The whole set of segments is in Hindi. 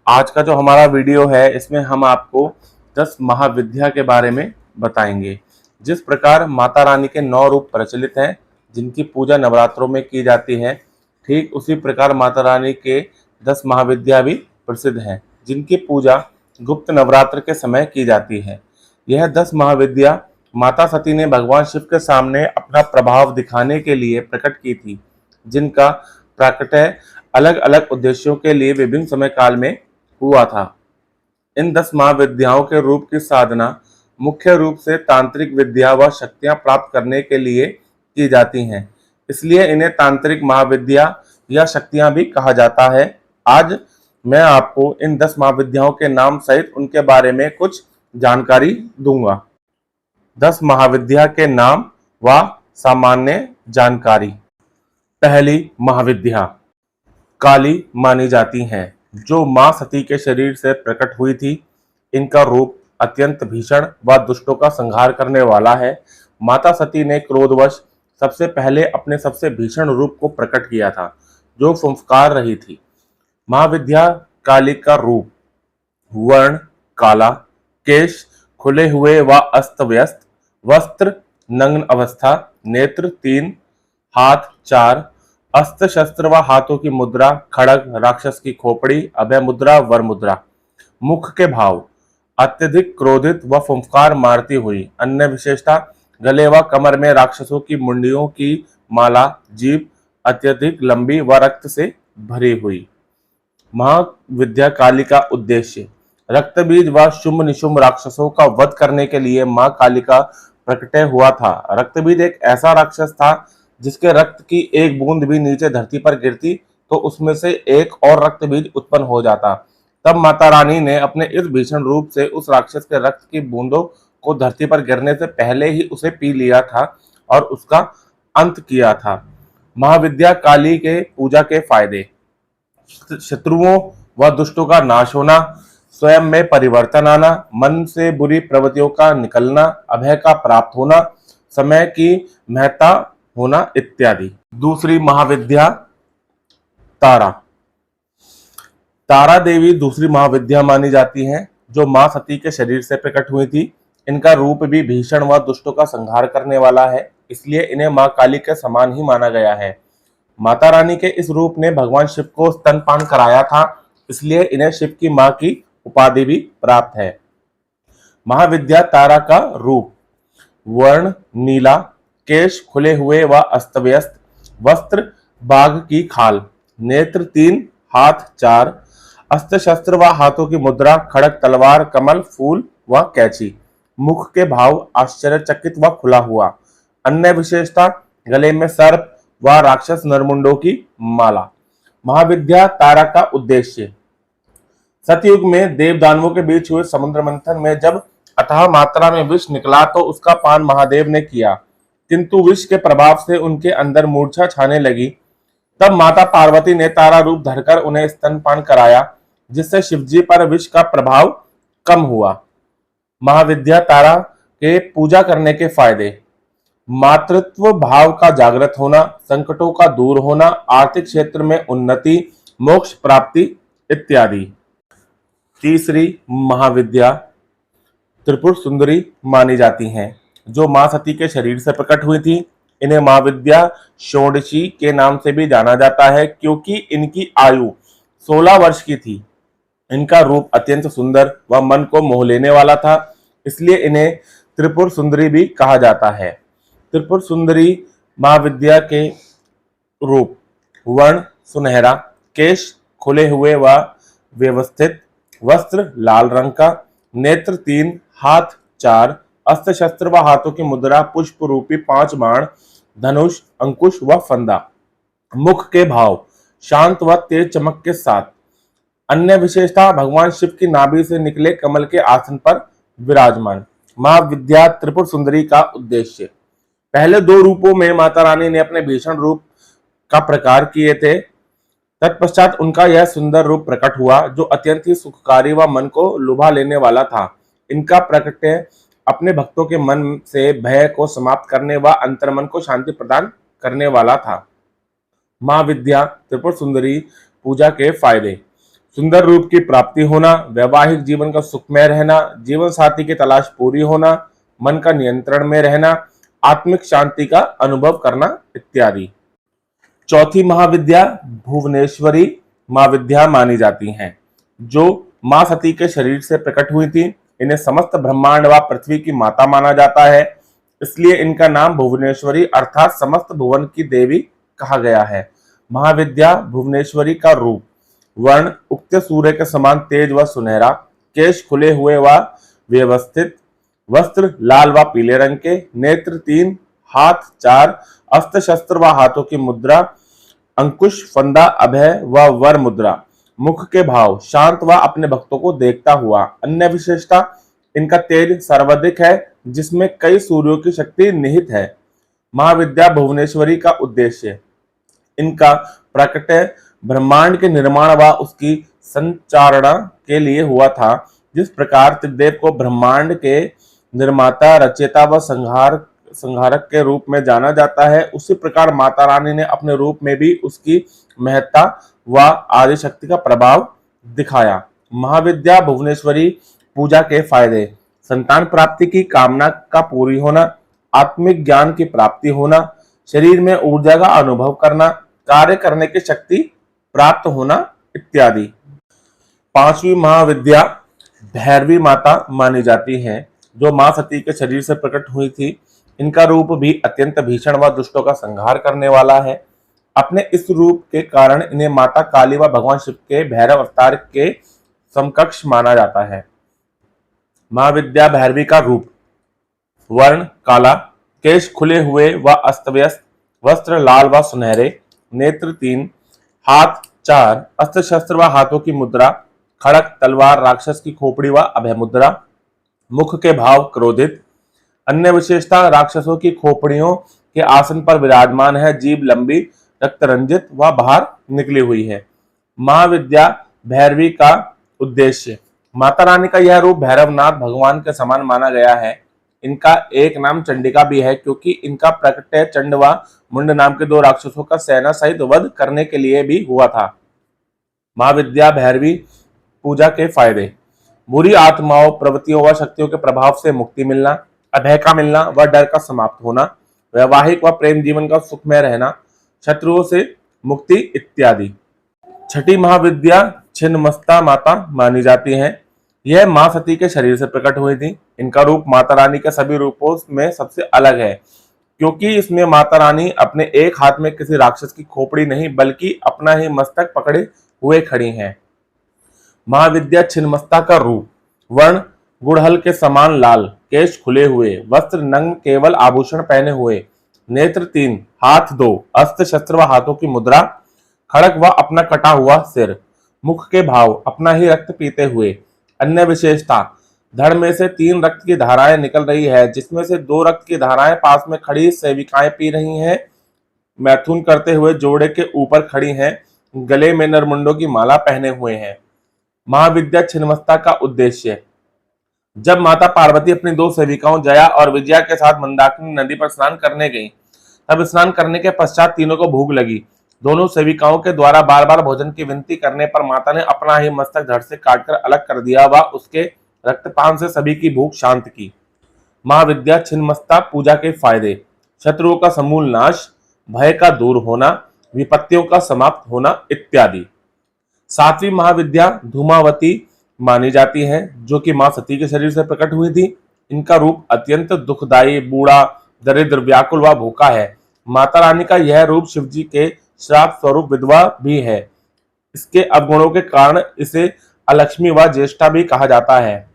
आज का जो हमारा वीडियो है इसमें हम आपको 10 महाविद्या के बारे में बताएंगे। जिस प्रकार माता रानी के 9 रूप प्रचलित हैं जिनकी पूजा नवरात्रों में की जाती है, ठीक उसी प्रकार माता रानी के 10 महाविद्या भी प्रसिद्ध हैं जिनकी पूजा गुप्त नवरात्र के समय की जाती है। यह 10 महाविद्या माता सती ने भगवान शिव के सामने अपना प्रभाव दिखाने के लिए प्रकट की थी, जिनका प्राकट्य अलग अलग उद्देश्यों के लिए विभिन्न समय काल में हुआ था। इन 10 महाविद्याओं के रूप की साधना मुख्य रूप से तांत्रिक विद्या व शक्तियां प्राप्त करने के लिए की जाती हैं, इसलिए इन्हें तांत्रिक महाविद्या या शक्तियां भी कहा जाता है। आज मैं आपको इन 10 महाविद्याओं के नाम सहित उनके बारे में कुछ जानकारी दूंगा। 10 महाविद्या के नाम व सामान्य जानकारी। पहली महाविद्या काली मानी जाती हैं, जो मां सती के शरीर से प्रकट हुई थी। इनका रूप अत्यंत भीषण व दुष्टों का संहार करने वाला है। माता सती ने क्रोधवश सबसे पहले अपने सबसे भीषण रूप को प्रकट किया था, जो फुंफकार रही थी। महाविद्या काली का रूप वर्ण काला, केश खुले हुए व अस्त व्यस्त, वस्त्र नग्न अवस्था, नेत्र 3, हाथ 4, अस्त्र शस्त्र व हाथों की मुद्रा खड़ग, राक्षस की खोपड़ी, अभय मुद्रा, वर मुद्रा। मुख के भाव अत्यधिक क्रोधित व फुंफकार मारती हुई। अन्य विशेषता गले व कमर में राक्षसों की मुंडियों की माला, जीभ अत्यधिक लंबी व रक्त से भरी हुई। महाविद्या काली का उद्देश्य रक्त बीज व शुंभ निशुंभ राक्षसों का वध करने के लिए मां काली का प्रकटय हुआ था। रक्त बीज एक ऐसा राक्षस था जिसके रक्त की एक बूंद भी नीचे धरती पर गिरती तो उसमें से एक और रक्त बीज उत्पन्न हो जाता। तब माता रानी ने अपने इस भीषण रूप से उस राक्षस के रक्त की बूंदों को धरती पर गिरने से पहले ही उसे पी लिया था और उसका अंत किया था। महाविद्या काली के पूजा के फायदे। शत्रुओं व दुष्टों का नाश होना, स्वयं में परिवर्तन आना, मन से बुरी प्रवृत्तियों का निकलना, अभय का प्राप्त होना, समय की महत्ता होना इत्यादि। दूसरी महाविद्या तारा। तारा देवी दूसरी महाविद्या मानी जाती हैं, जो मां सती के शरीर से प्रकट हुई थी। इनका रूप भी भीषण व दुष्टों का संहार करने वाला है, इसलिए इन्हें मां काली के समान ही माना गया है। माता रानी के इस रूप ने भगवान शिव को स्तनपान कराया था, इसलिए इन्हें शिव की मां की उपाधि भी प्राप्त है। महाविद्या तारा का रूप वर्ण नीला, केश खुले हुए व अस्तव्यस्त, वस्त्र बाघ की खाल, नेत्र 3, हाथ 4, अस्त्र शस्त्र व हाथों की मुद्रा खड़ग, तलवार, कमल, फूल व कैची। मुख के भाव आश्चर्यचकित व खुला हुआ। अन्य विशेषता गले में सर्प व राक्षस नरमुंडों की माला। महाविद्या तारा का उद्देश्य सतयुग में देव दानवों के बीच हुए समुद्र मंथन में जब अथाह मात्रा में विष निकला तो उसका पान महादेव ने किया, किंतु विष के प्रभाव से उनके अंदर मूर्छा छाने लगी। तब माता पार्वती ने तारा रूप धरकर उन्हें स्तनपान कराया, जिससे शिवजी पर विष का प्रभाव कम हुआ। महाविद्या तारा के पूजा करने के फायदे। मातृत्व भाव का जागृत होना, संकटों का दूर होना, आर्थिक क्षेत्र में उन्नति, मोक्ष प्राप्ति इत्यादि। तीसरी महाविद्या त्रिपुर सुंदरी मानी जाती हैं, जो मां सती के शरीर से प्रकट हुई थी। इन्हें महाविद्या षोडशी के नाम से भी जाना जाता है, क्योंकि इनकी आयु 16 वर्ष की थी। इनका रूप अत्यंत सुंदर व मन को मोह लेने वाला था, इसलिए इन्हें त्रिपुर सुंदरी भी कहा जाता है। त्रिपुर सुंदरी महाविद्या के रूप वर्ण सुनहरा, केश खुले हुए व व्यवस्थित, वस्त्र लाल रंग का, नेत्र 3, हाथ 4, अस्त्र शस्त्र व हाथों की मुद्रा पुष्प रूपी 5 बाण, धनुष, अंकुश व फंदा। मुख के भाव शांत व तेज चमक के साथ। अन्य विशेषता भगवान शिव की नाभि से निकले कमल के आसन पर विराजमान। महाविद्या त्रिपुर सुंदरी का उद्देश्य पहले 2 रूपों में माता रानी ने अपने भीषण रूप का प्रकार किए थे। तत्पश्चात उनका यह सुंदर रूप प्रकट हुआ, जो अत्यंत ही सुखकारी व मन को लुभा लेने वाला था। इनका प्रकटय अपने भक्तों के मन से भय को समाप्त करने व अंतर्मन को शांति प्रदान करने वाला था। महाविद्या त्रिपुर सुंदरी पूजा के फायदे। सुंदर रूप की प्राप्ति होना, वैवाहिक जीवन का सुखमय रहना, जीवन साथी की तलाश पूरी होना, मन का नियंत्रण में रहना, आत्मिक शांति का अनुभव करना इत्यादि। चौथी महाविद्या भुवनेश्वरी महाविद्या मानी जाती हैं, जो मां सती के शरीर से प्रकट हुई थी। इन्हें समस्त ब्रह्मांड व पृथ्वी की माता माना जाता है, इसलिए इनका नाम भुवनेश्वरी अर्थात समस्त भुवन की देवी कहा गया है। महाविद्या भुवनेश्वरी का रूप वर्ण उगते सूर्य के समान तेज व सुनहरा, केश खुले हुए व व्यवस्थित, वस्त्र लाल व पीले रंग के, नेत्र 3, हाथ 4, अस्त्र शस्त्र व हाथों की मुद्रा, अंकुश फंदा अभय व वर मुद्रा, मुख के भाव शांत व अपने भक्तों को देखता हुआ। अन्य विशेषता इनका तेज सर्वाधिक है, जिसमें कई सूर्यों की शक्ति निहित है। महाविद्या भुवनेश्वरी का उद्देश्य इनका प्रकटय ब्रह्मांड के निर्माण व उसकी संचारणा के लिए हुआ था। जिस प्रकार त्रिदेव को ब्रह्मांड के निर्माता, रचयिता व संहारक के रूप में जाना जाता है, उसी प्रकार माता रानी ने अपने रूप में भी उसकी महत्ता व आदि शक्ति का प्रभाव दिखाया। महाविद्या भुवनेश्वरी पूजा के फायदे: संतान प्राप्ति की कामना का पूरी होना, आत्मिक ज्ञान की प्राप्ति होना, शरीर में ऊर्जा का अनुभव करना, कार्य करने की शक्ति प्राप्त होना इत्यादि। पांचवी महाविद्या भैरवी माता मानी जाती है, जो मां सती के शरीर से प्रकट हुई थी। इनका रूप भी अत्यंत भीषण व दुष्टों का संहार करने वाला है। अपने इस रूप के कारण इन्हें माता काली व भगवान शिव के भैरव अवतार के समकक्ष माना जाता है। महाविद्या भैरवी का रूप वर्ण काला, केश खुले हुए व अस्त व्यस्त, वस्त्र लाल व सुनहरे, नेत्र 3, हाथ 4, अस्त्र शस्त्र व हाथों की मुद्रा, खड़क तलवार राक्षस की खोपड़ी व अभय मुद्रा, मुख के भाव क्रोधित। अन्य विशेषता राक्षसों की खोपड़ियों के आसन पर विराजमान है, जीभ लंबी, रक्त रंजित व बाहर निकली हुई है। महाविद्या भैरवी का उद्देश्य माता रानी का यह रूप भैरवनाथ भगवान के समान माना गया है। इनका एक नाम चंडिका भी है, क्योंकि इनका प्रकटय चंड व मुंड नाम के 2 राक्षसों का सेना सहित वध करने के लिए भी हुआ था। महाविद्या भैरवी पूजा के फायदे: बुरी आत्माओं, प्रवृत्तियों व शक्तियों के प्रभाव से मुक्ति मिलना, अभय का मिलना व डर का समाप्त होना, वैवाहिक व प्रेम जीवन का सुखमय रहना, शत्रुओं से मुक्ति इत्यादि। छठी महाविद्या छिन्नमस्ता माता मानी जाती है। यह मां सती के शरीर से प्रकट हुई थी। इनका रूप माता रानी के सभी रूपों में सबसे अलग है, क्योंकि इसमें माता रानी अपने एक हाथ में किसी राक्षस की खोपड़ी नहीं बल्कि अपना ही मस्तक पकड़े हुए खड़ी हैं। महाविद्या छिन्नमस्ता का रूप वर्ण गुड़हल के समान लाल, केश खुले हुए, वस्त्र नग्न केवल आभूषण पहने हुए, नेत्र 3, हाथ 2, अस्त्र शस्त्र व हाथों की मुद्रा, खड़क व अपना कटा हुआ सिर, मुख के भाव अपना ही रक्त पीते हुए। अन्य विशेषता धड़ में से 3 रक्त की धाराएं निकल रही है, जिसमें से 2 रक्त की धाराएं पास में खड़ी सेविकाएं पी रही हैं, मैथुन करते हुए जोड़े के ऊपर खड़ी हैं, गले में नरमुंडों की माला पहने हुए हैं। महाविद्या छिन्नमस्ता का उद्देश्य जब माता पार्वती अपनी 2 सेविकाओं जया और विजया के साथ मंदाकिनी नदी पर स्नान करने गईं, तब स्नान करने के पश्चात तीनों को भूख लगी। दोनों सेविकाओं के द्वारा बार बार भोजन की विनती करने पर माता ने अपना ही मस्तक धड़ से काटकर अलग कर दिया व उसके रक्तपान से सभी की भूख शांत की। महाविद्या छिन्नमस्ता पूजा के फायदे: शत्रुओं का समूल नाश, भय का दूर होना, विपत्तियों का समाप्त होना इत्यादि। 7वीं महाविद्या धूमावती मानी जाती है, जो कि मां सती के शरीर से प्रकट हुई थी। इनका रूप अत्यंत दुखदायी, बूढ़ा, दरिद्र, व्याकुल व भूखा है। माता रानी का यह रूप शिवजी के श्राप स्वरूप विधवा भी है। इसके अवगुणों के कारण इसे अलक्ष्मी व ज्येष्ठा भी कहा जाता है।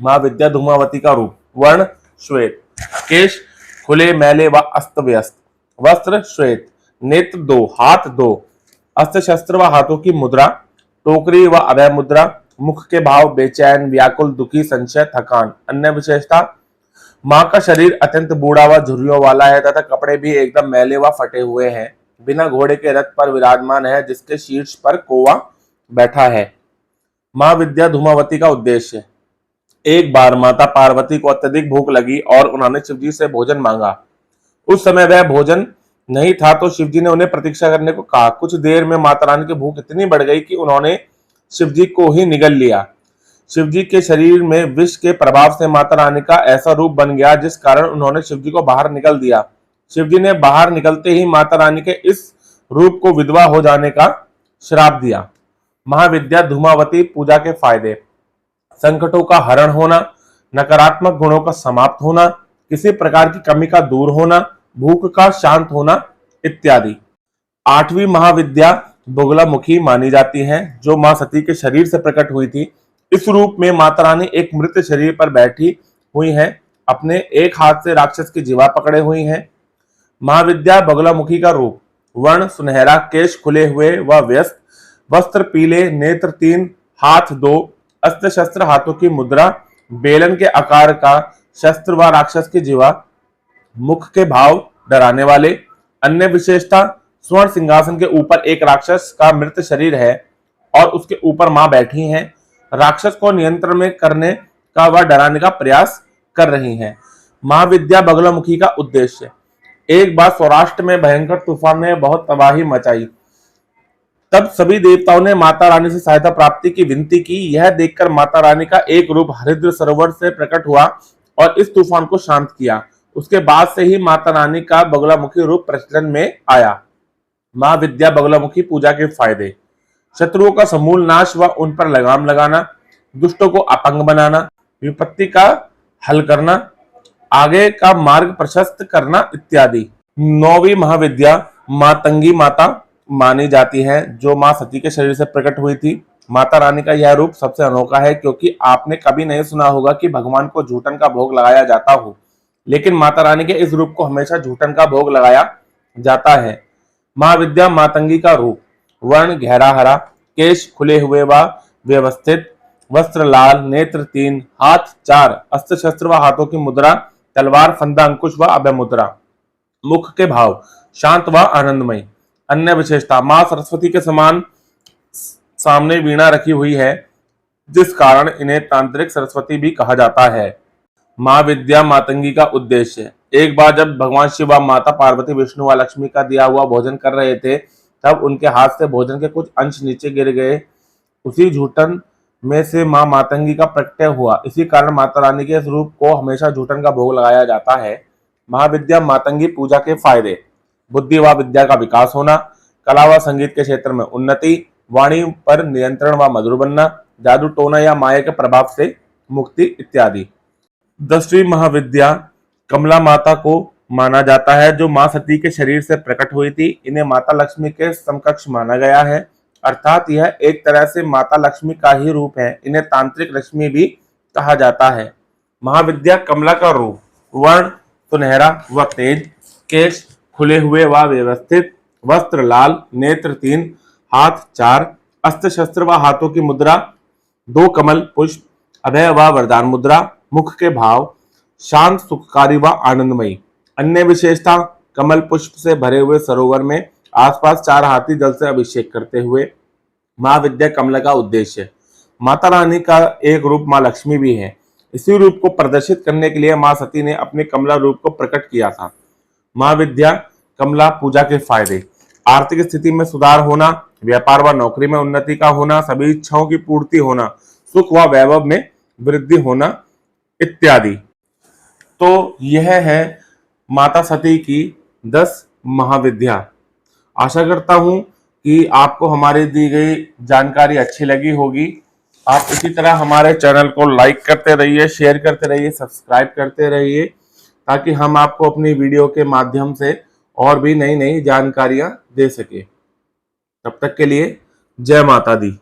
महाविद्या धूमावती का रूप वर्ण श्वेत, केश खुले मैले व अस्त व्यस्त, वस्त्र श्वेत, नेत्र 2, हाथ 2, अस्त्र शस्त्र व हाथों की मुद्रा, टोकरी व अभय मुद्रा, मुख के भाव बेचैन, व्याकुल, दुखी, संशय, थकान। अन्य विशेषता मां का शरीर अत्यंत बूढ़ा व झुर्रियों वाला है तथा कपड़े भी एकदम मैले व फटे हुए हैं। बिना घोड़े के रथ पर विराजमान है, जिसके शीर्ष पर कौवा बैठा है। महाविद्या धूमावती का उद्देश्य एक बार माता पार्वती को अत्यधिक भूख लगी और उन्होंने शिवजी से भोजन मांगा। उस समय वह भोजन नहीं था तो शिवजी ने उन्हें प्रतीक्षा करने को कहा। कुछ देर में माता रानी की भूख इतनी बढ़ गई कि उन्होंने शिव जी को ही निगल लिया। शिव जी के शरीर में विष के प्रभाव से माता रानी का ऐसा रूप बन गया जिस कारण उन्होंने शिव जी को बाहर निकल दिया। शिव जी ने बाहर निकलते ही माता रानी के इस रूप को विधवा हो जाने का श्राप दिया। महाविद्या धूमावती पूजा के फायदे। संकटों का हरण होना, नकारात्मक गुणों का समाप्त होना, किसी प्रकार की कमी का दूर होना, भूख का शांत होना इत्यादि। आठवीं महाविद्या बगुलामुखी मानी जाती है, जो मां सती के शरीर से प्रकट हुई थी। इस रूप में माता रानी एक मृत शरीर पर बैठी हुई हैं, अपने एक हाथ से राक्षस की जीवा पकड़े हुई हैं। महाविद्या बगुलामुखी का रूप। वर्ण सुनहरा, केश खुले हुए व व्यस्त, वस्त्र पीले, नेत्र 3, हाथ 2, अस्त्र शस्त्र हाथों की मुद्रा, बेलन के आकार का शस्त्र व राक्षस की जीवा, मुख के भाव डराने वाले। अन्य विशेषता, स्वर्ण सिंहासन के ऊपर एक राक्षस का मृत शरीर है और उसके ऊपर मां बैठी हैं। राक्षस को नियंत्रण में करने का व डराने का प्रयास कर रही हैं। महाविद्या बगलामुखी का उद्देश्य। एक बार सौराष्ट्र में भयंकर तूफान ने बहुत तबाही मचाई। तब सभी देवताओं ने माता रानी से सहायता प्राप्ति की विनती की। यह देखकर माता रानी का एक रूप हरिद्र सरोवर से प्रकट हुआ और इस तूफान को शांत किया। उसके बाद से ही माता रानी का बगलामुखी रूप प्रचलन में आया। महाविद्या बगलामुखी पूजा के फायदे। शत्रुओं का समूल नाश व उन पर लगाम लगाना, दुष्टों को अपंग बनाना, विपत्ति का हल करना, आगे का मार्ग प्रशस्त करना इत्यादि। नौवीं महाविद्या मातंगी माता मानी जाती है, जो मां सती के शरीर से प्रकट हुई थी। माता रानी का यह रूप सबसे अनोखा है, क्योंकि आपने कभी नहीं सुना होगा कि भगवान को झूठन का भोग लगाया जाता हो, लेकिन माता रानी के इस रूप को हमेशा झूठन का भोग लगाया जाता है। महाविद्या मातंगी का रूप। वर्ण गहरा हरा, केश खुले हुए व व्यवस्थित, वस्त्र लाल, नेत्र 3, हाथ 4, अस्त्र शस्त्र व हाथों की मुद्रा, तलवार, फंदा, अंकुश व अभय मुद्रा। मुख के भाव शांत व आनंदमय। अन्य विशेषता, मां सरस्वती के समान सामने वीणा रखी हुई है, जिस कारण इन्हें तांत्रिक सरस्वती भी कहा जाता है। महाविद्या मातंगी का उद्देश्य। एक बार जब भगवान शिव व माता पार्वती विष्णु व लक्ष्मी का दिया हुआ भोजन कर रहे थे, तब उनके हाथ से भोजन के कुछ अंश नीचे गिर गए। उसी झूठन में से मां मातंगी का प्रकट हुआ। इसी कारण माता रानी के इस रूप को हमेशा झूठन का भोग लगाया जाता है। महाविद्या मातंगी पूजा के फायदे। बुद्धि व विद्या का विकास होना, कला व संगीत के क्षेत्र में उन्नति, वाणी पर नियंत्रण व मधुर बनना, जादू टोना या माया के प्रभाव से मुक्ति इत्यादि। 10वीं महाविद्या कमला माता को माना जाता है, जो मां सती के शरीर से प्रकट हुई थी। इन्हें माता लक्ष्मी के समकक्ष माना गया है, अर्थात यह एक तरह से माता लक्ष्मी का ही रूप है। इन्हें तांत्रिक लक्ष्मी भी कहा जाता है। महाविद्या कमला का रूप। वर्ण सुनहरा व तेज, केश खुले हुए व व्यवस्थित, वस्त्र लाल, नेत्र 3, हाथ 4, अस्त्र शस्त्र व हाथों की मुद्रा, 2 कमल पुष्प, अभय व वरदान मुद्रा, मुख के भाव शांत, सुखकारी व आनंदमयी। अन्य विशेषता, कमल पुष्प से भरे हुए सरोवर में आसपास 4 हाथी जल से अभिषेक करते हुए। महाविद्या कमला का उद्देश्य। माता रानी का एक रूप मां लक्ष्मी भी है। इसी रूप को प्रदर्शित करने के लिए मां सती ने अपने कमला रूप को प्रकट किया था। महाविद्या कमला पूजा के फायदे। आर्थिक स्थिति में सुधार होना, व्यापार व नौकरी में उन्नति का होना, सभी इच्छाओं की पूर्ति होना, सुख व वैभव में वृद्धि होना इत्यादि। तो यह है माता सती की 10 महाविद्या। आशा करता हूं कि आपको हमारी दी गई जानकारी अच्छी लगी होगी। आप इसी तरह हमारे चैनल को लाइक करते रहिए, शेयर करते रहिए, सब्सक्राइब करते रहिए, ताकि हम आपको अपनी वीडियो के माध्यम से और भी नई नई जानकारियां दे सके। तब तक के लिए जय माता दी।